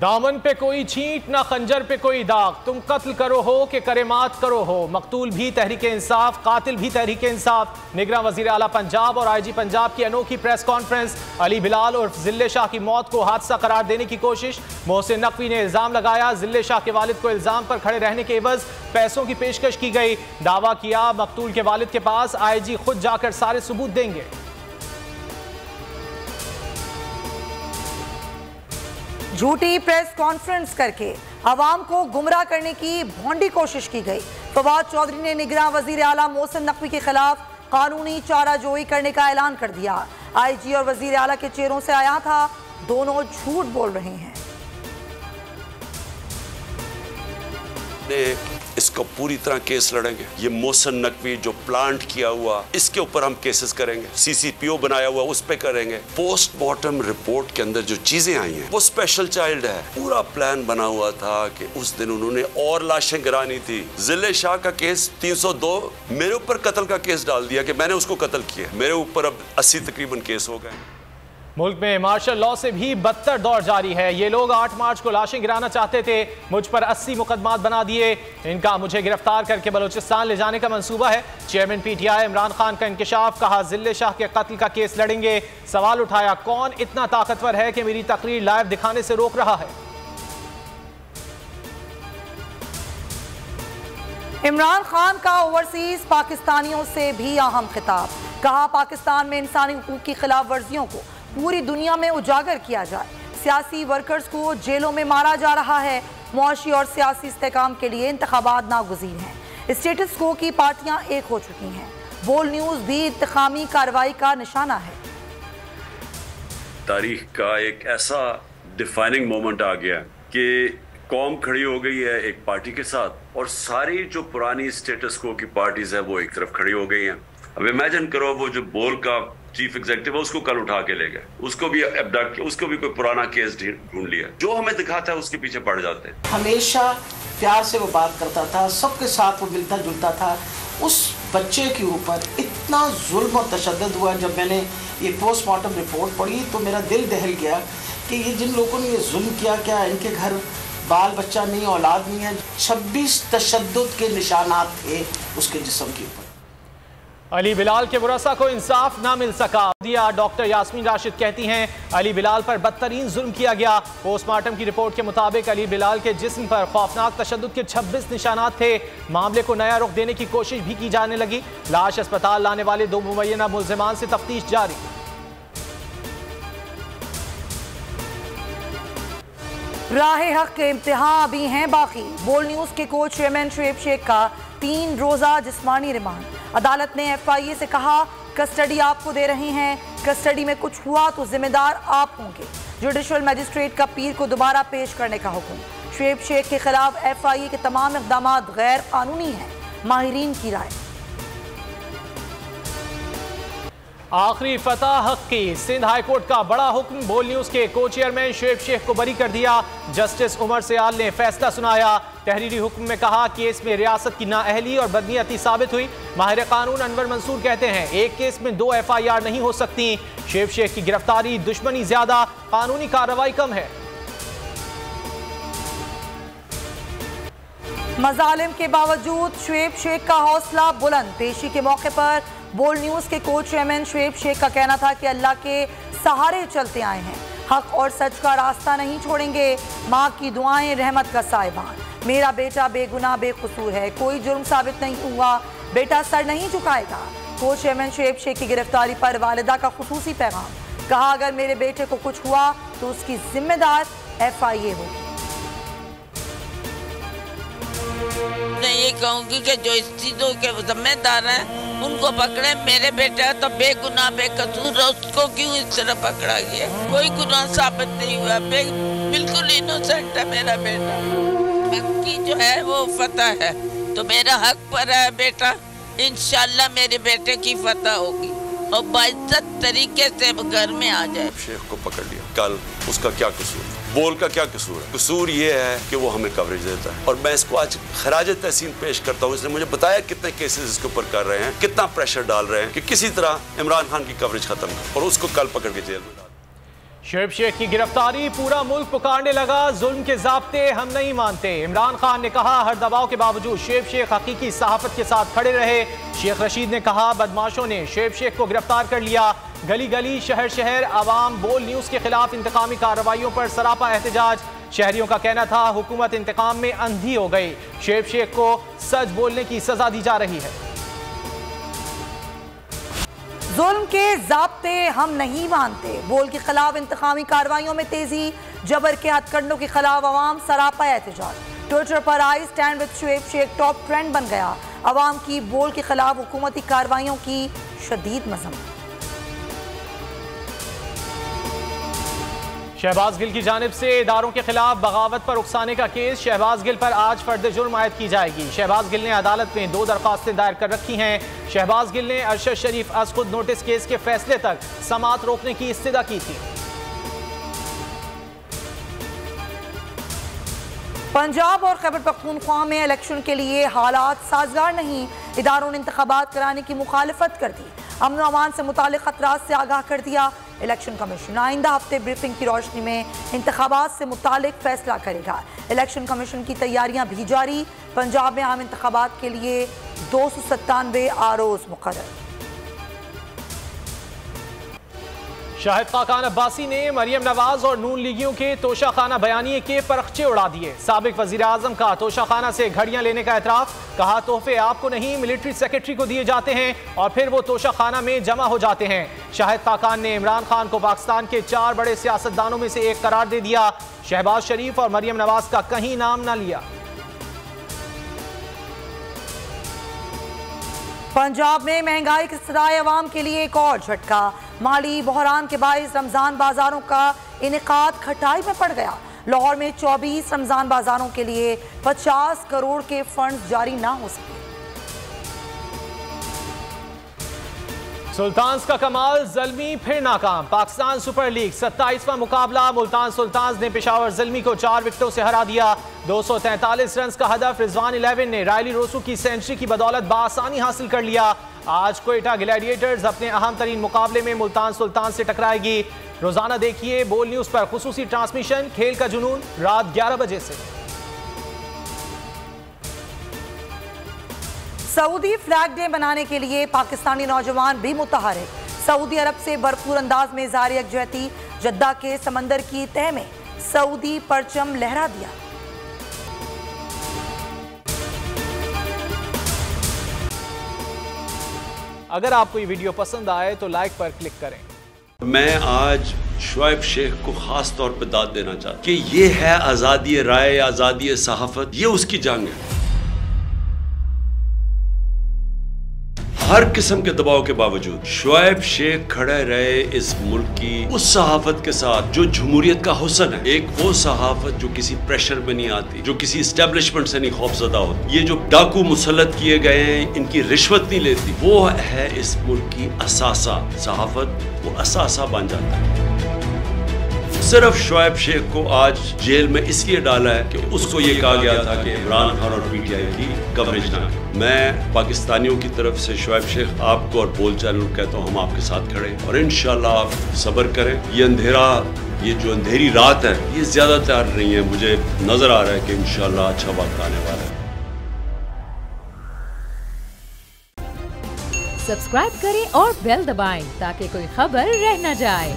दामन पे कोई छींट ना खंजर पे कोई दाग, तुम कत्ल करो हो कि करेमात करो हो। मकतूल भी तहरीक इंसाफ, कातिल भी तहरीक इंसाफ। निगरां वजीर आला पंजाब और IG पंजाब की अनोखी प्रेस कॉन्फ्रेंस। अली बिलाल और जिल्ले शाह की मौत को हादसा करार देने की कोशिश। मोहसिन नकवी ने इल्जाम लगाया, जिल्ले शाह के वालिद को इल्जाम पर खड़े रहने के एवज पैसों की पेशकश की गई। दावा किया मकतूल के वालिद के पास IG खुद जाकर सारे सबूत देंगे। झूठी प्रेस कॉन्फ्रेंस करके अवाम को गुमराह करने की भोंडी कोशिश की गई। फवाद चौधरी ने निगरां वजीर आला मोहसिन नकवी के खिलाफ कानूनी चाराजोई करने का ऐलान कर दिया। IG और वजीर आला के चेहरों से आया था, दोनों झूठ बोल रहे हैं। इसको पूरी तरह केस लड़ेंगे। ये मोहसिन नकवी जो प्लांट किया हुआ, इसके ऊपर हम केसेस करेंगे। CCPO बनाया हुआ उस पे करेंगे। पोस्टमार्टम रिपोर्ट के अंदर जो चीजें आई हैं वो स्पेशल चाइल्ड है। पूरा प्लान बना हुआ था कि उस दिन उन्होंने और लाशें गिरानी थी। जिले शाह का केस 302 मेरे ऊपर कत्ल का केस डाल दिया कि मैंने उसको कत्ल किया। मेरे ऊपर अब 80 तकरीबन केस हो गए। मुल्क में मार्शल लॉ से भी बदतर दौर जारी है। ये लोग 8 मार्च को लाशें गिराना चाहते थे, मुझ पर 80 मुकदमात बना दिए। इनका मुझे गिरफ्तार करके बलूचिस्तान ले जाने का मंसूबा है। चेयरमैन PTI इमरान खान का इंकशाफ, कहा जिले शाह के कत्ल का केस लड़ेंगे। सवाल उठाया, कौन इतना ताकतवर है कि मेरी तकरीर लाइव दिखाने से रोक रहा है। इमरान खान का ओवरसीज पाकिस्तानियों से भी अहम खिताब, कहा पाकिस्तान में इंसानी हुकूक की खिलाफ वर्जियों को पूरी दुनिया में उजागर किया जाए। सियासी वर्कर्स को जेलों में मारा जा रहा है। मुआशी और सियासी इस्तेकाम के लिए इंतखाबात नागुज़ीर हैं। स्टेटस को की पार्टियां एक हो चुकी हैं। बोल न्यूज़ भी इंतकामी कार्रवाई का निशाना है। तारीख का एक ऐसा डिफाइनिंग मोमेंट आ गया कि कौम खड़ी हो गई है एक पार्टी के साथ, और सारी जो पुरानी स्टेटस को की पार्टीज है वो एक तरफ खड़ी हो गई हैं। अब इमेजिन करो, वो जो बोल का चीफ एग्जीक्यूटिव है उसको कल उठा के ले गए, उसको भी अबडक्ट किया, उसको भी कोई पुराना केस ढूंढ लिया। जो हमें दिखाता है उसके पीछे पड़ जाते हैं। हमेशा प्यार से वो बात करता था, सबके साथ वो मिलता जुलता था। उस बच्चे के ऊपर इतना जुल्म और तशद्दुद हुआ। जब मैंने ये पोस्टमार्टम रिपोर्ट पढ़ी तो मेरा दिल दहल गया कि ये जिन लोगों ने ये जुल्म किया, क्या इनके घर बाल बच्चा नहीं, औलाद नहीं है। 26 तशद्दुद के निशानात थे उसके जिस्म के ऊपर। अली बिलाल के मुरस्सा को इंसाफ ना मिल सका। डॉक्टर यास्मीन राशिद कहती हैं अली बिलाल पर बदतरीन जुल्म किया गया। पोस्टमार्टम की रिपोर्ट के मुताबिक अली बिलाल के जिस्म पर खौफनाक तशद्दुद के 26 निशानात थे। मामले को नया रुख देने की कोशिश भी की जाने लगी। लाश अस्पताल लाने वाले 2 मुबैना मुल्जिमान से तफ्तीश जारी। राह हक के इम्तिहान अभी हैं बाकी। बोल न्यूज़ के कोच चेयरमैन शुएब शेख का 3 रोज़ा जिस्मानी रिमांड। अदालत ने FIA से कहा कस्टडी आपको दे रहे हैं, कस्टडी में कुछ हुआ तो जिम्मेदार आप होंगे। जुडिशल मजिस्ट्रेट का पीर को दोबारा पेश करने का हुक्म। शुएब शेख के खिलाफ FIA के तमाम इक़दाम गैर कानूनी हैं, माहिरीन की राय। आखिरी फतह हक की, सिंध हाईकोर्ट का बड़ा हुक्म। बोल न्यूज़ के को चेयरमैन शुएब शेख को बरी कर दिया। जस्टिस उमर सयाल ने फैसला सुनाया। तहरीरी हुक्म में कहा केस में रियासत की नाअहली और बदनीयती साबित हुई। माहिर कानून अनवर मंसूर कहते हैं एक केस में 2 FIR नहीं हो सकती। शुएब शेख की गिरफ्तारी, दुश्मनी ज्यादा, कानूनी कार्रवाई कम है। मजालिम के बावजूद शुएब शेख का हौसला बुलंद। पेशी के मौके पर बोल न्यूज़ के कोच चेयरमैन शुएब शेख का कहना था कि अल्लाह के सहारे चलते आए हैं, हक और सच का रास्ता नहीं छोड़ेंगे। माँ की दुआएं रहमत का साहिबान। मेरा बेटा बेगुनाह बेकसूर है, कोई जुर्म साबित नहीं हुआ, बेटा सर नहीं झुकाएगा। कोच चेयरमैन शुएब शेख की गिरफ्तारी पर वालिदा का खुसूसी पैगाम, कहा अगर मेरे बेटे को कुछ हुआ तो उसकी जिम्मेदार FIA होगी। मैं ये कहूँगी कि जो इस चीज़ों के जिम्मेदार हैं उनको पकड़े। मेरे बेटा तो बेगुनाह बेकसूर है, उसको क्यों इस तरह पकड़ा गया? कोई गुनाह साबित नहीं हुआ, बिल्कुल इनोसेंट है मेरा बेटा। हक की जो है वो फतह है, तो मेरा हक पर है बेटा। इंशाल्लाह मेरे बेटे की फतह होगी और बाइज्जत तरीके से घर में आ जाए। शेख को पकड़ लिया, कल उसका क्या कसूर, बोल का क्या कसूर है? कसूर ये है कि वो हमें कवरेज देता है, और मैं इसको आज खराज तहसीन पेश करता हूँ। इसने मुझे बताया कितने केसेस इसके ऊपर कर रहे हैं, कितना प्रेशर डाल रहे हैं कि किसी तरह इमरान खान की कवरेज खत्म कर, और उसको कल पकड़ के जेल में डाल। शोएब शेख की गिरफ्तारी, पूरा मुल्क पुकारने लगा, जुल्म के ज़ाब्ते हम नहीं मानते। इमरान खान ने कहा हर दबाव के बावजूद शोएब शेख हकीकी सहाफत के साथ खड़े रहे। शेख रशीद ने कहा बदमाशों ने शोएब शेख को गिरफ्तार कर लिया। गली गली शहर शहर आवाम बोल न्यूज़ के खिलाफ इंतकामी कार्रवाइयों पर सरापा एहतजाज। शहरियों का कहना था हुकूमत इंतकाम में अंधी हो गई, शोएब शेख को सच बोलने की सजा दी जा रही है। जुल्म के ज़ाब्ते हम नहीं मानते, बोल के खिलाफ इंतकामी कार्रवाइयों में तेजी, जबर के हथकंडों के खिलाफ अवाम सरापा एहतजाज। ट्विटर पर I stand with Shoaib Sheikh top trend बन गया। अवाम की बोल के खिलाफ हुकूमती कार्रवाइयों की शदीद मजम्मत। शहबाज गिल की जानिब से इदारों के खिलाफ बगावत पर उकसाने का केस, शहबाज गिल पर आज फर्द जुर्म आयद की जाएगी। शहबाज गिल ने अदालत में 2 दरख्वास्तें दायर कर रखी हैं। शहबाज गिल ने अरशद शरीफ अज खुद नोटिस केस के फैसले तक समाअत रोकने की इस्तदा की थी। पंजाब और खैबर पख्तूनख्वा में इलेक्शन के लिए हालात साजगार नहीं, इदारों ने इंतखाबात कराने की मुखालफत कर दी। अमन व अमान से मुतालिक खतरात से आगाह कर दिया। इलेक्शन कमीशन आइंदा हफ्ते ब्रीफिंग की रोशनी में इंतखाबात से मुतालिक फैसला करेगा। इलेक्शन कमीशन की तैयारियां भी जारी। पंजाब में आम इंतखाबात के लिए 297 आरोज मुकर्रर। शाहिद खाकान अब्बासी ने मरियम नवाज और नून लीगियों के तोशाखाना बयानिए के परखचे उड़ा दिए। साबिक वजीर आजम का तोशाखाना से घड़ियां लेने का एतराफ, कहा तोहफे आपको नहीं मिलिट्री सेक्रेटरी को दिए जाते हैं और फिर वो तोशाखाना में जमा हो जाते हैं। शाहिद खाकान ने इमरान खान को पाकिस्तान के 4 बड़े सियासतदानों में से एक करार दे दिया। शहबाज शरीफ और मरियम नवाज का कहीं नाम न लिया। पंजाब में महंगाई के सराय अवाम के लिए एक और झटका। माली बहरान के बाइस रमजान बाजारों का इनेकाद खटाई में पड़ गया। लाहौर में 24 रमजान बाजारों के लिए 50 करोड़ के फंड जारी ना हो सके। सुल्तान्स का कमाल, ज़ल्मी फिर नाकाम। पाकिस्तान सुपर लीग 27वां मुकाबला, मुल्तान सुल्तान्स ने पेशावर ज़ल्मी को 4 विकेटों से हरा दिया। 243 रन का हदफ रिजवान 11 ने रायली रोसू की सेंचुरी की बदौलत बासानी हासिल कर लिया। आज कोयटा ग्लैडिएटर्स अपने अहम तरीन मुकाबले में मुल्तान सुल्तान से टकराएगी। रोजाना देखिए बोल न्यूज पर खुसूसी ट्रांसमिशन खेल का जुनून रात 11 बजे से। सऊदी फ्लैग डे मनाने के लिए पाकिस्तानी नौजवान भी मुतहरिक। सऊदी अरब से भरपूर अंदाज में इज़हार यकजहती, जद्दा के समंदर की तह में सऊदी परचम लहरा दिया। अगर आपको ये वीडियो पसंद आए तो लाइक पर क्लिक करें। मैं आज शोएब शेख को खास तौर पर दाद देना चाहता हूं कि ये है आज़ादी राय, आज़ादी सहाफत, ये उसकी जंग है। हर किस्म के दबाव के बावजूद शोएब शेख खड़े रहे इस मुल्क की उस सहाफत के साथ जो जमहूरियत का हुस्न है। एक वो सहाफत जो किसी प्रेशर में नहीं आती, जो किसी एस्टेब्लिशमेंट से नहीं खौफजदा होती। ये जो डाकू मुसल्लत किए गए हैं, इनकी रिश्वत नहीं लेती, वो है इस मुल्क की असासा। सहाफत वो असासा बन जाता है। सिर्फ शोएब शेख को आज जेल में इसलिए डाला है कि उसको ये कहा गया था कि इमरान खान और पीटीआई की कवरेज ना करें। मैं पाकिस्तानियों की तरफ से शोएब शेख आपको और बोल चैनल कहता हूँ हम आपके साथ खड़े हैं और इंशाल्लाह आप सब्र करें। ये अंधेरा, ये जो अंधेरी रात है, ये ज्यादा तैयार नहीं है। मुझे नजर आ रहा है कि इंशाल्लाह अच्छा वक्त आने वाला है। सब्सक्राइब करें और बेल दबाएं ताकि कोई खबर रह न जाए।